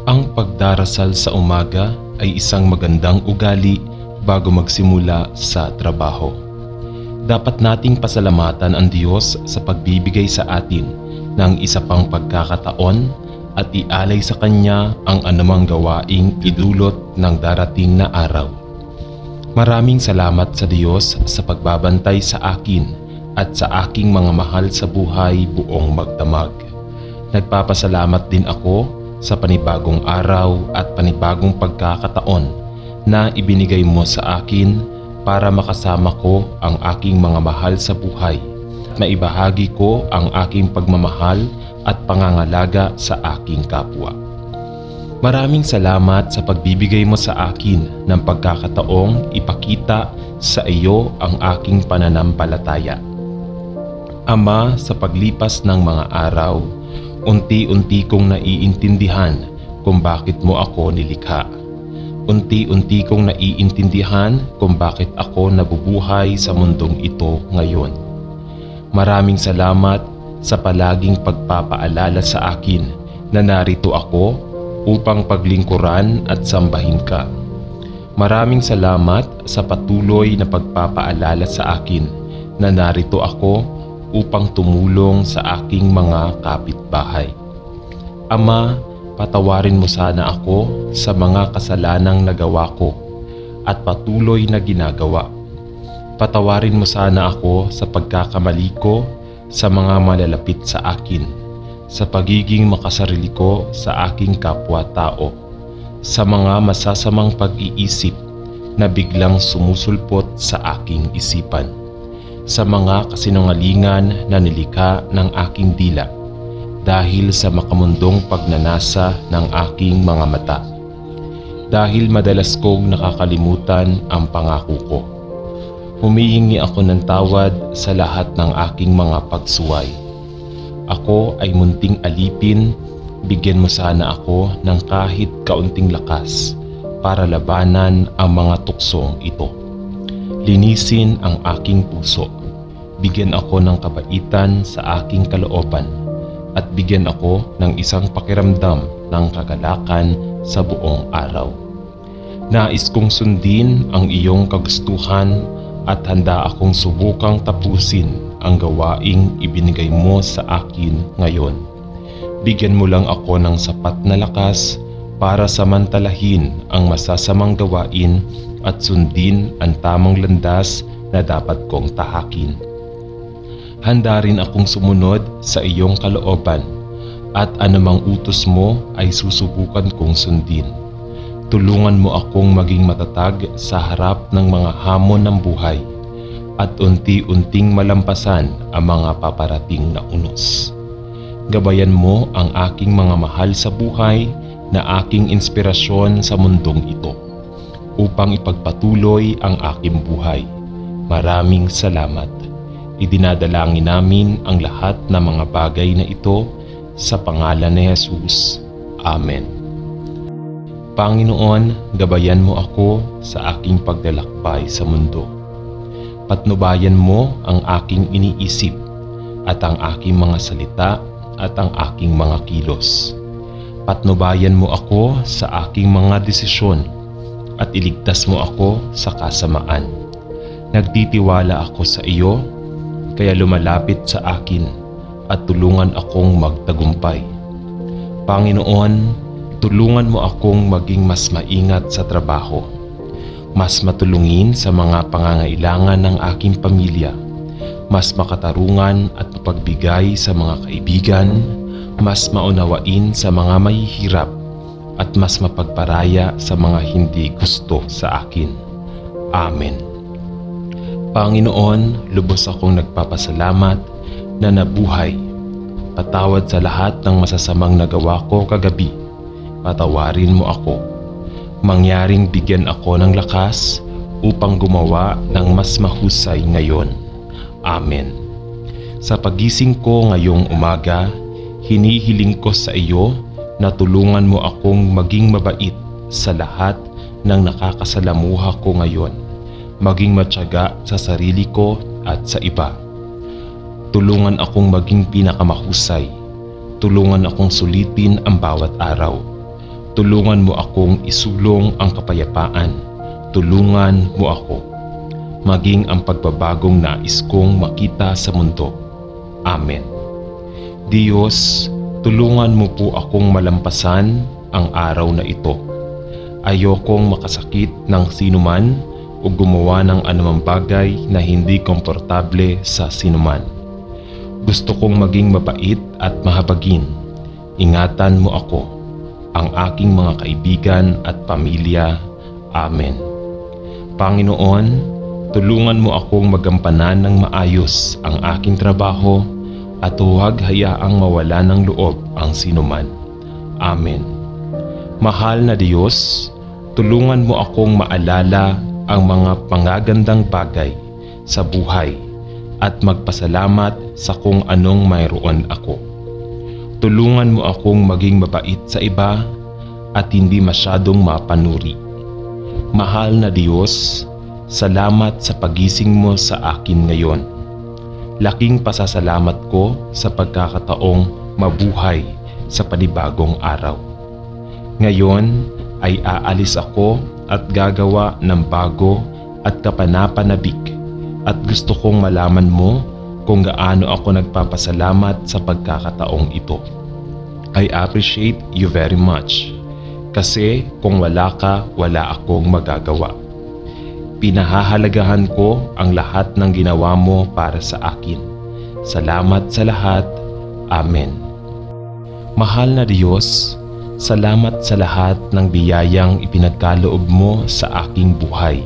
Ang pagdarasal sa umaga ay isang magandang ugali bago magsimula sa trabaho. Dapat nating pasalamatan ang Diyos sa pagbibigay sa atin ng isa pang pagkakataon at ialay sa Kanya ang anumang gawaing idulot ng darating na araw. Maraming salamat sa Diyos sa pagbabantay sa akin at sa aking mga mahal sa buhay buong magdamag. Nagpapasalamat din ako sa panibagong araw at panibagong pagkakataon na ibinigay mo sa akin para makasama ko ang aking mga mahal sa buhay at maibahagi ko ang aking pagmamahal at pangangalaga sa aking kapwa. Maraming salamat sa pagbibigay mo sa akin ng pagkakataong ipakita sa iyo ang aking pananampalataya. Ama, sa paglipas ng mga araw, unti-unti kong naiintindihan kung bakit mo ako nilikha. Unti-unti kong naiintindihan kung bakit ako nabubuhay sa mundong ito ngayon. Maraming salamat sa palaging pagpapaalala sa akin na narito ako upang paglingkuran at sambahin ka. Maraming salamat sa patuloy na pagpapaalala sa akin na narito ako upang tumulong sa aking mga kapitbahay. Ama, patawarin mo sana ako sa mga kasalanang nagawa ko at patuloy na ginagawa. Patawarin mo sana ako sa pagkakamali ko sa mga malalapit sa akin, sa pagiging makasarili ko sa aking kapwa-tao, sa mga masasamang pag-iisip na biglang sumusulpot sa aking isipan, sa mga kasinungalingan na nilikha ng aking dila dahil sa makamundong pagnanasa ng aking mga mata. Dahil madalas kong nakakalimutan ang pangako ko. Humihingi ako ng tawad sa lahat ng aking mga pagsuway. Ako ay munting alipin, bigyan mo sana ako ng kahit kaunting lakas para labanan ang mga tuksong ito. Linisin ang aking puso. Bigyan ako ng kabaitan sa aking kalooban at bigyan ako ng isang pakiramdam ng kagalakan sa buong araw. Nais kong sundin ang iyong kagustuhan at handa akong subukang tapusin ang gawaing ibinigay mo sa akin ngayon. Bigyan mo lang ako ng sapat na lakas para samantalahin ang masasamang gawain at sundin ang tamang landas na dapat kong tahakin. Handa rin akong sumunod sa iyong kalooban at anumang utos mo ay susubukan kong sundin. Tulungan mo akong maging matatag sa harap ng mga hamon ng buhay at unti-unting malampasan ang mga paparating na unos. Gabayan mo ang aking mga mahal sa buhay na aking inspirasyon sa mundong ito upang ipagpatuloy ang aking buhay. Maraming salamat. Idinadalangin namin ang lahat ng mga bagay na ito sa pangalan ni Jesus. Amen. Panginoon, gabayan mo ako sa aking paglalakbay sa mundo. Patnubayan mo ang aking iniisip at ang aking mga salita at ang aking mga kilos. Patnubayan mo ako sa aking mga desisyon at iligtas mo ako sa kasamaan. Nagtitiwala ako sa iyo, kaya lumalapit sa akin at tulungan akong magtagumpay. Panginoon, tulungan mo akong maging mas maingat sa trabaho, mas matulungin sa mga pangangailangan ng aking pamilya, mas makatarungan at mapagbigay sa mga kaibigan, mas maunawain sa mga mahihirap, at mas mapagparaya sa mga hindi gusto sa akin. Amen. Panginoon, lubos akong nagpapasalamat na nabuhay. Patawad sa lahat ng masasamang nagawa ko kagabi. Patawarin mo ako. Mangyaring bigyan ako ng lakas upang gumawa ng mas mahusay ngayon. Amen. Sa pagising ko ngayong umaga, hinihiling ko sa iyo na tulungan mo akong maging mabait sa lahat ng nakakasalamuha ko ngayon. Maging matyaga sa sarili ko at sa iba. Tulungan akong maging pinakamahusay. Tulungan akong sulitin ang bawat araw. tulungan mo akong isulong ang kapayapaan. Tulungan mo ako maging ang pagbabagong nais kong makita sa mundo. Amen. Diyos, tulungan mo po akong malampasan ang araw na ito. Ayokong makasakit ng sinuman o gumawa ng anumang bagay na hindi komportable sa sinuman. Gusto kong maging mabait at mahabagin. Ingatan mo ako, ang aking mga kaibigan at pamilya. Amen. Panginoon, tulungan mo akong magampanan ng maayos ang aking trabaho at huwag hayaang mawala ng loob ang sinuman. Amen. Mahal na Diyos, tulungan mo akong maalala ang mga pangagandang bagay sa buhay at magpasalamat sa kung anong mayroon ako. Tulungan mo akong maging mabait sa iba at hindi masyadong mapanuri. Mahal na Diyos, salamat sa pagising mo sa akin ngayon. Laking pasasalamat ko sa pagkakataong mabuhay sa panibagong araw. Ngayon ay aalis ako at gagawa ng bago at kapanapanabik at gusto kong malaman mo kung gaano ako nagpapasalamat sa pagkakataong ito. I appreciate you very much kasi kung wala ka, wala akong magagawa. Pinahahalagahan ko ang lahat ng ginawa mo para sa akin. Salamat sa lahat. Amen. Mahal na Diyos, salamat sa lahat ng biyayang ipinagkaloob mo sa aking buhay.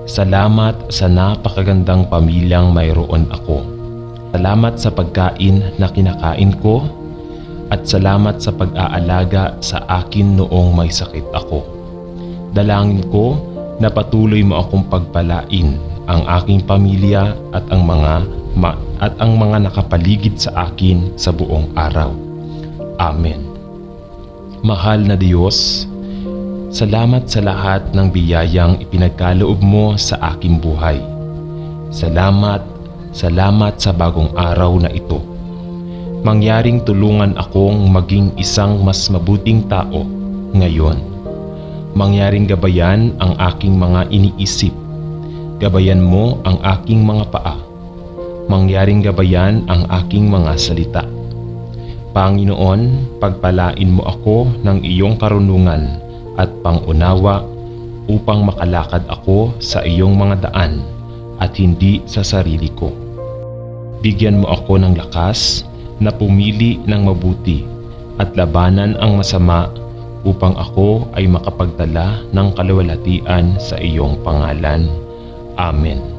Salamat sa napakagandang pamilyang mayroon ako. Salamat sa pagkain na kinakain ko at salamat sa pag-aalaga sa akin noong may sakit ako. Dalangin ko na patuloy mo akong pagpalain ang aking pamilya at ang mga nakapaligid sa akin sa buong araw. Amen. Mahal na Diyos, salamat sa lahat ng biyayang ipinagkaloob mo sa aking buhay. Salamat sa bagong araw na ito. Mangyaring tulungan akong maging isang mas mabuting tao ngayon. Mangyaring gabayan ang aking mga iniisip. Gabayan mo ang aking mga paa. Mangyaring gabayan ang aking mga salita. Panginoon, pagpalain mo ako ng iyong karunungan at pangunawa upang makalakad ako sa iyong mga daan at hindi sa sarili ko. Bigyan mo ako ng lakas na pumili ng mabuti at labanan ang masama upang ako ay makapagdala ng kaluwalhatian sa iyong pangalan. Amen.